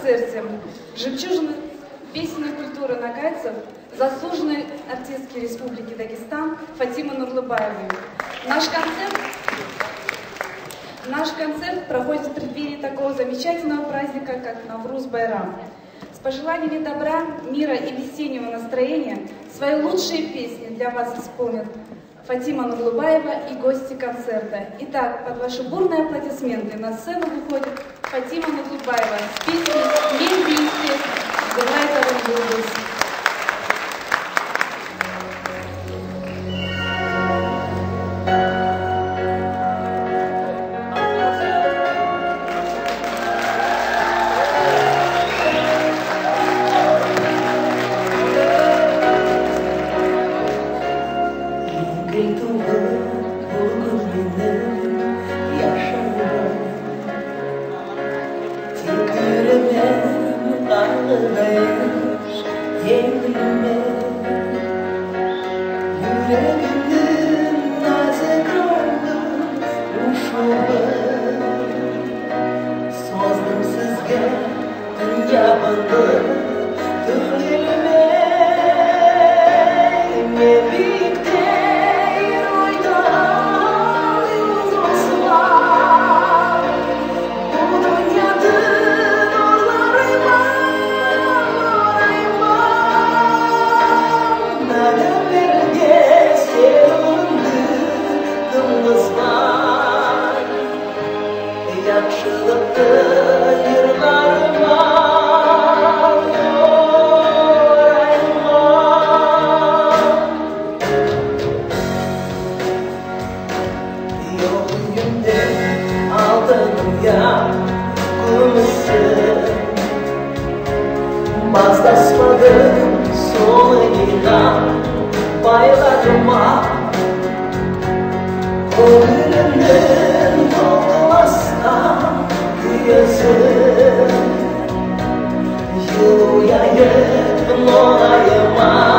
сердцем. Жемчужина песенной культуры нагайцев, заслуженной артистки Республики Дагестан Фатима Нурлыбаевой. Наш концерт проходит в преддверии такого замечательного праздника, как Навруз-Байрам. С пожеланиями добра, мира и весеннего настроения свои лучшие песни для вас исполнят Фатима Нурлыбаева и гости концерта. Итак, под ваши бурные аплодисменты на сцену выходит Фатима Нурлыбаева с песней «Men вместе» «Гулайтарым Юлдыз». Bastasmadım sonuna baylarıma O gülümden dolmazsa gözüm Yıl uyayıp olayıma